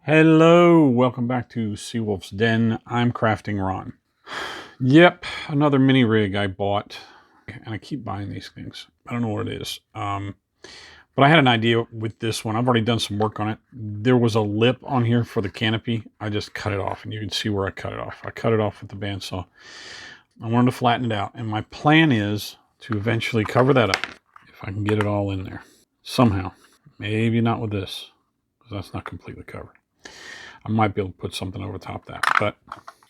Hello, welcome back to Seawolf's Den. I'm Crafting Ron. Yep, another mini rig I bought, and I keep buying these things. I don't know what it is, but I had an idea with this one. I've already done some work on it. There was a lip on here for the canopy. I just cut it off, and you can see where I cut it off. I cut it off with the bandsaw. I wanted to flatten it out, and my plan is to eventually cover that up if I can get it all in there somehow. Maybe not with this, because that's not completely covered. I might be able to put something over top of that, but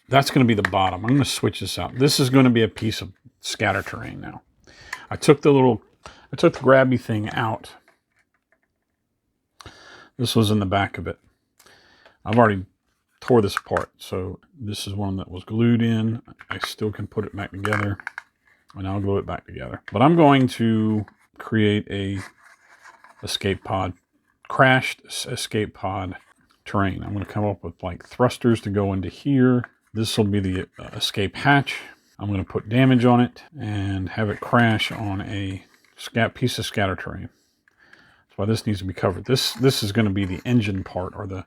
that's going to be the bottom. I'm going to switch this out. This is going to be a piece of scatter terrain now. I took the grabby thing out. This was in the back of it. I've already tore this apart. So this is one that was glued in. I still can put it back together, and I'll glue it back together. But I'm going to create a escape pod, crashed escape pod terrain. I'm going to come up with like thrusters to go into here. This will be the escape hatch. I'm going to put damage on it and have it crash on a piece of scatter terrain. That's why this needs to be covered. This is going to be the engine part, or the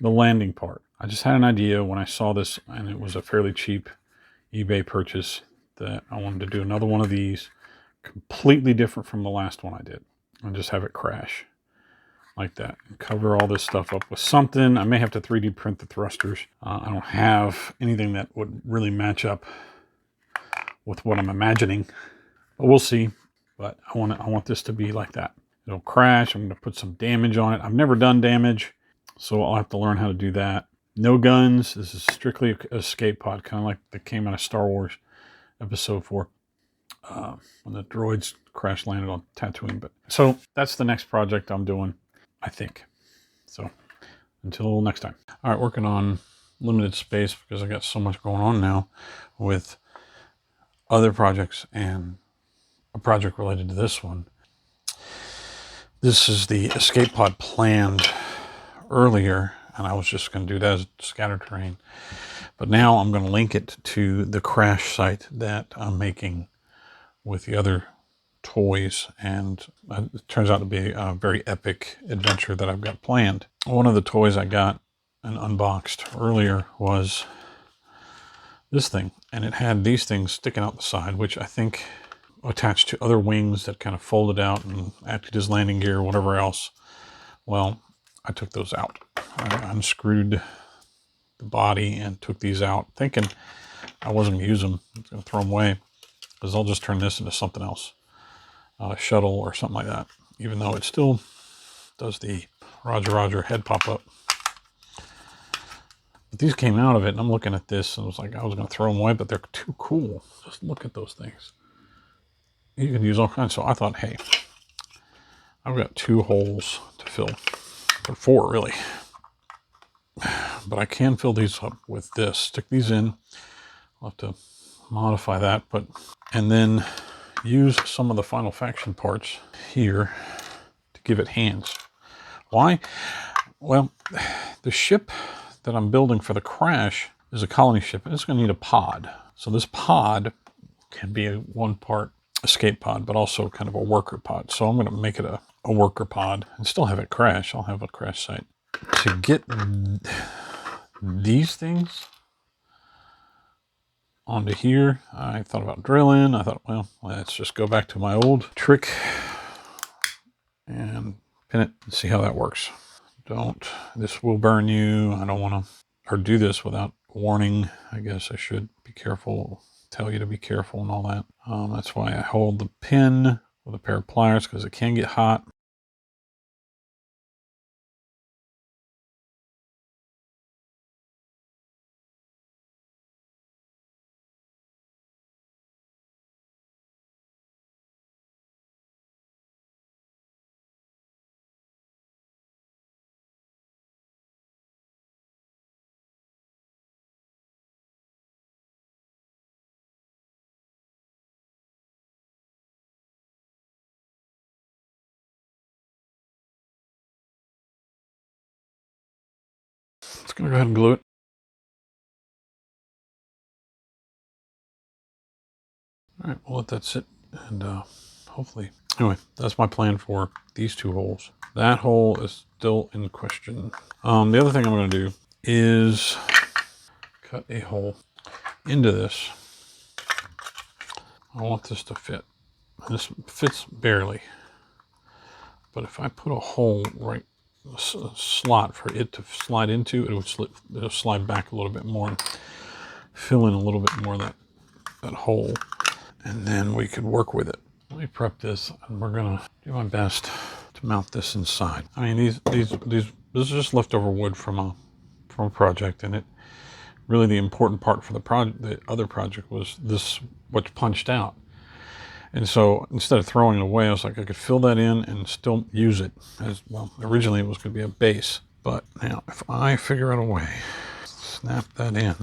landing part. I just had an idea when I saw this, and it was a fairly cheap eBay purchase, that I wanted to do another one of these, completely different from the last one I did, and just have it crash like that, and cover all this stuff up with something. I may have to 3D print the thrusters. I don't have anything that would really match up with what I'm imagining, but we'll see. But I want this to be like that. It'll crash. I'm going to put some damage on it. I've never done damage, so I'll have to learn how to do that. No guns. This is strictly an escape pod, kind of like that came out of Star Wars Episode 4. When the droids crash landed on Tatooine. But so that's the next project I'm doing, I think. So until next time. All right, working on limited space because I got so much going on now with other projects and a project related to this one. This is the escape pod planned earlier, and I was just going to do that as scatter terrain. But now I'm going to link it to the crash site that I'm making with the other toys, and it turns out to be a very epic adventure that I've got planned. One of the toys I got and unboxed earlier was this thing, and it had these things sticking out the side, which I think attached to other wings that kind of folded out and acted as landing gear or whatever else. Well, I took those out. I unscrewed the body and took these out, thinking I wasn't going to use them. I was going to throw them away, because I'll just turn this into something else, shuttle or something like that, even though it still does the Roger Roger head pop up. But these came out of it, and I'm looking at this, and I was like, I was going to throw them away, but they're too cool. Just look at those things. You can use all kinds. So I thought, hey, I've got 2 holes to fill, or 4 really, but I can fill these up with this. Stick these in. I'll have to modify that, and then use some of the Final Faction parts here to give it hands. Why? Well, the ship that I'm building for the crash is a colony ship, and it's going to need a pod. So this pod can be a 1-part escape pod, but also kind of a worker pod. So I'm going to make it a worker pod and still have it crash. I'll have a crash site. To get these things onto here, I thought about drilling. I thought, well, let's just go back to my old trick and pin it and see how that works. This will burn you. I don't want to, or do this without warning. I guess I should be careful, tell you to be careful and all that. That's why I hold the pin with a pair of pliers, because it can get hot. Let's go ahead and glue it. All right, we'll let that sit, and hopefully Anyway, that's my plan for these two holes. That hole is still in question. The other thing I'm going to do is cut a hole into this. I want this to fit. This fits barely. But if I put a hole right, a slot for it to slide into, it'll slide back a little bit more, fill in a little bit more of that hole, and then we could work with it. Let me prep this, and we're gonna do my best to mount this inside. I mean, this is just leftover wood from a project, and it really the important part for the other project was this what's punched out. And so instead of throwing it away, I was like, I could fill that in and still use it as well. Originally, it was going to be a base, but now if I figure out a way, snap that in.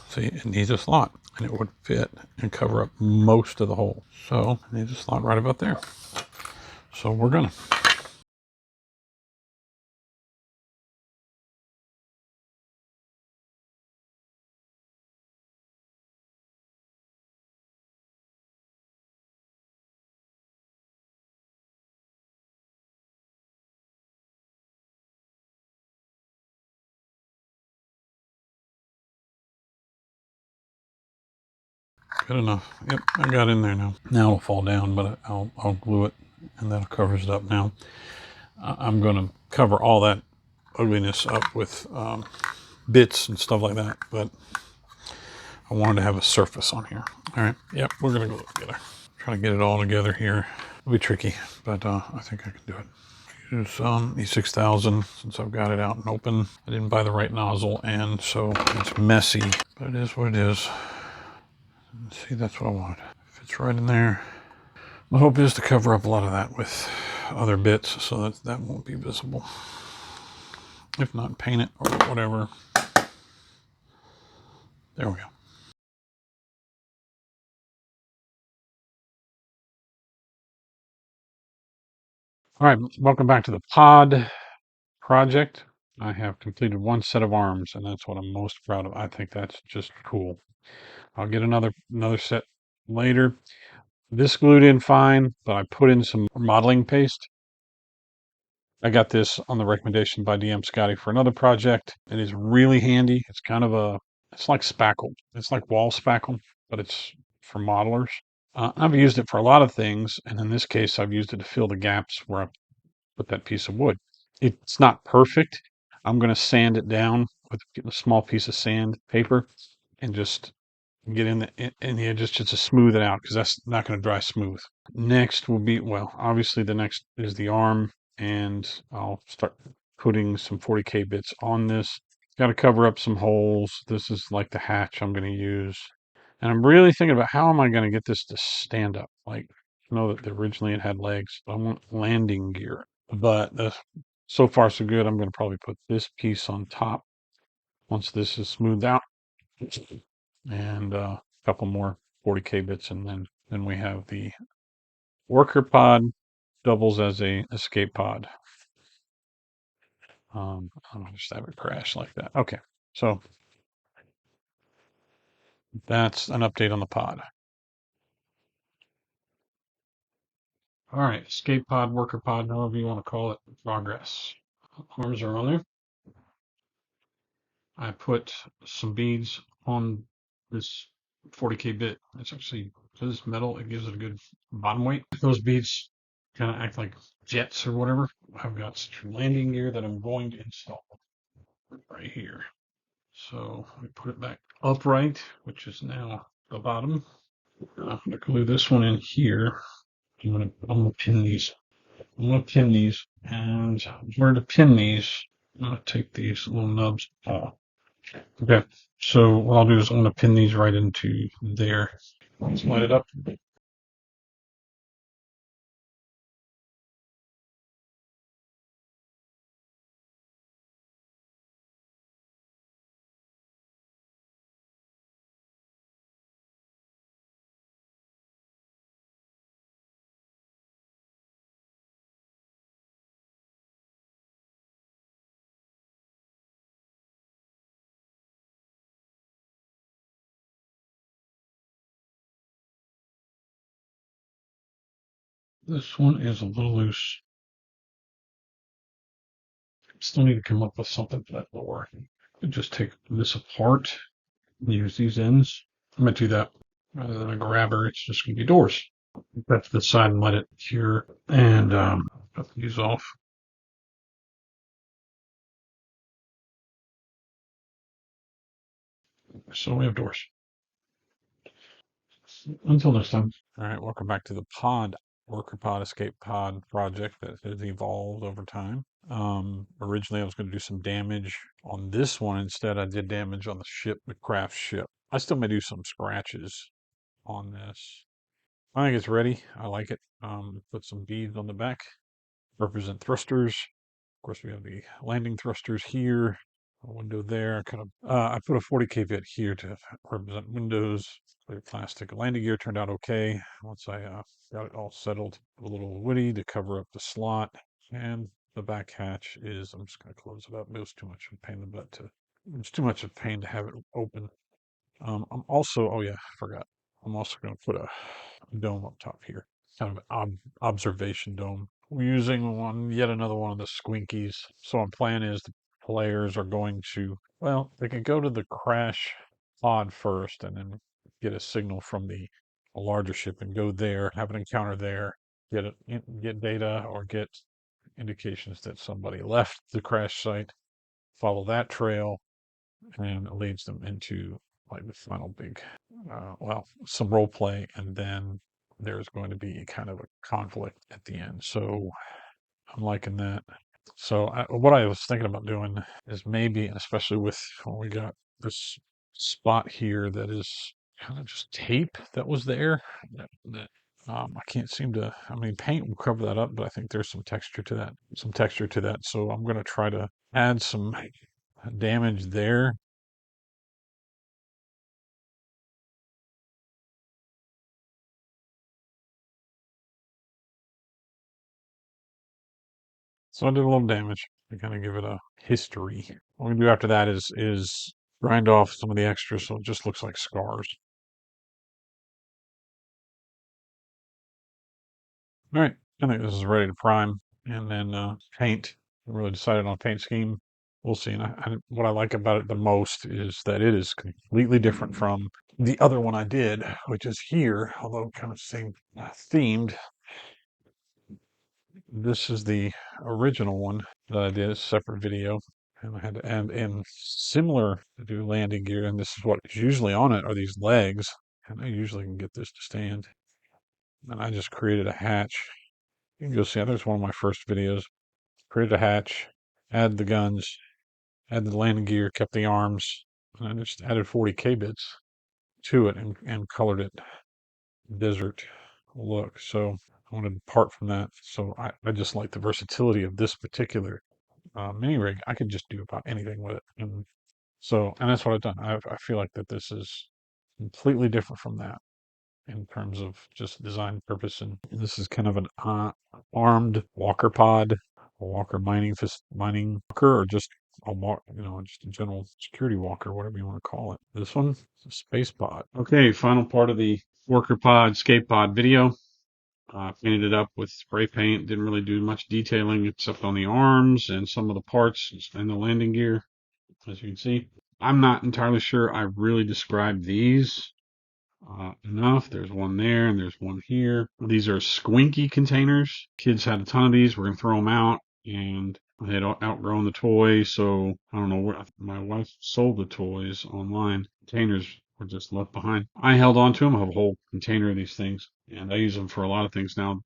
See, it needs a slot, and it would fit and cover up most of the hole. So it needs a slot right about there. So we're gonna. Good enough. Yep, I got in there now. Now it'll fall down, but I'll glue it, and that covers it up now. I'm gonna cover all that ugliness up with bits and stuff like that, but I wanted to have a surface on here. All right, yep, we're gonna glue it together. Trying to get it all together here. It'll be tricky, but I think I can do it. Use E6000 since I've got it out and open. I didn't buy the right nozzle, and so it's messy, but it is what it is. See, that's what I want. Fits right in there. My hope is to cover up a lot of that with other bits so that won't be visible. If not, paint it or whatever. There we go. All right, welcome back to the pod project. I have completed one set of arms, and that's what I'm most proud of. I think that's just cool. I'll get another set later. This glued in fine, but I put in some modeling paste. I got this on the recommendation by DM Scotty for another project. It is really handy. It's kind of it's like spackle. It's like wall spackle, but it's for modelers. I've used it for a lot of things, and in this case, I've used it to fill the gaps where I put that piece of wood. It's not perfect. I'm going to sand it down with a small piece of sandpaper and just get in the edges just to smooth it out because that's not going to dry smooth. Next will be, well, obviously the next is the arm, and I'll start putting some 40K bits on this. Got to cover up some holes. This is like the hatch I'm going to use. And I'm really thinking about how am I going to get this to stand up? Like, I know that originally it had legs. I want landing gear. But so far so good. I'm going to probably put this piece on top once this is smoothed out. And a couple more 40K bits, and then we have the worker pod doubles as a escape pod. I'll just have it crash like that. Okay, so that's an update on the pod. All right, escape pod, worker pod, however you want to call it, progress. Arms are on there. I put some beads on this 40K bit. It's actually, because it's metal, it gives it a good bottom weight. Those beads kind of act like jets or whatever. I've got some landing gear that I'm going to install right here. So we put it back upright, which is now the bottom. I'm going to glue this one in here. I'm going to pin these. I'm going to pin these, and where to pin these, I'm going to take these little nubs off. Okay, so what I'll do is I'm going to pin these right into there. Slide it up. This one is a little loose. Still need to come up with something for that door. Just take this apart and use these ends. I'm going to do that rather than a grabber. It's just going to be doors. Put that to the side and let it cure. And cut these off. So we have doors. Until next time. All right, welcome back to the worker pod, escape pod project that has evolved over time. Originally I was going to do some damage on this one. Instead, I did damage on the ship, the craft ship. I still may do some scratches on this. I think it's ready. I like it. Put some beads on the back, represent thrusters. Of course, we have the landing thrusters here, a window there. I put a 40K bit here to represent windows. Clear plastic. Landing gear turned out okay once I got it all settled. A little woody to cover up the slot, and the back hatch is. I'm just going to close it up. It was too much of a pain in the butt to. It's too much of a pain to have it open. I'm also. Oh yeah, I forgot. I'm also going to put a dome up top here, kind of an observation dome. We're using yet another one of the squinkies. So our plan is the players are going to, well, they can go to the crash pod first and then get a signal from the larger ship and go there, have an encounter there, get data or get indications that somebody left the crash site, follow that trail, and it leads them into like the final big, some role play, and then there's going to be kind of a conflict at the end. So I'm liking that. So what I was thinking about doing is maybe, especially with when we got this spot here that is kind of just tape that was there that I can't seem to. I mean, paint will cover that up, but I think there's some texture to that. Some texture to that. So I'm going to try to add some damage there. So I did a little damage to kind of give it a history. What we do after that is grind off some of the extras so it just looks like scars. All right, I think this is ready to prime, and then paint. I really decided on paint scheme. We'll see. And what I like about it the most is that it is completely different from the other one I did, which is here, although kind of same themed. This is the original one that I did, a separate video. And I had to add in similar to do landing gear, and this is what is usually on it are these legs. And I usually can get this to stand. And I just created a hatch. You can go see, there's one of my first videos. Created a hatch, add the guns, add the landing gear, kept the arms, and I just added 40K bits to it and colored it desert look. So I wanted to part from that. So I just like the versatility of this particular mini rig. I could just do about anything with it. And that's what I've done. I feel like that this is completely different from that in terms of just design purpose. And this is kind of an armed walker pod, a walker mining walker, or just just a general security walker, whatever you want to call it. This one, a space pod. Okay, final part of the worker pod, escape pod video. Painted it up with spray paint. Didn't really do much detailing except on the arms and some of the parts and the landing gear, as you can see. I'm not entirely sure I really described these enough. There's one there and there's one here. These are squinky containers. Kids had a ton of these. We're going to throw them out. And I had outgrown the toys, so I don't know where my wife sold the toys online. Containers were just left behind. I held on to them. I have a whole container of these things, and I use them for a lot of things now.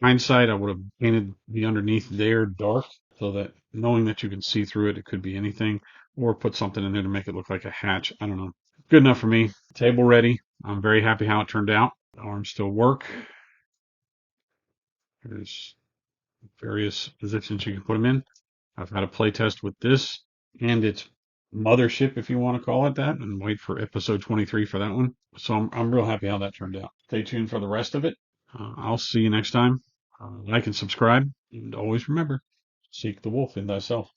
Hindsight, I would have painted the underneath there dark so that knowing that you can see through it, it could be anything, or put something in there to make it look like a hatch. I don't know. Good enough for me. Table ready. I'm very happy how it turned out. The arms still work. There's various positions you can put them in. I've had a play test with this and its mothership, if you want to call it that, and wait for episode 23 for that one. So I'm real happy how that turned out. Stay tuned for the rest of it. I'll see you next time. Like and subscribe, and always remember, seek the wolf in thyself.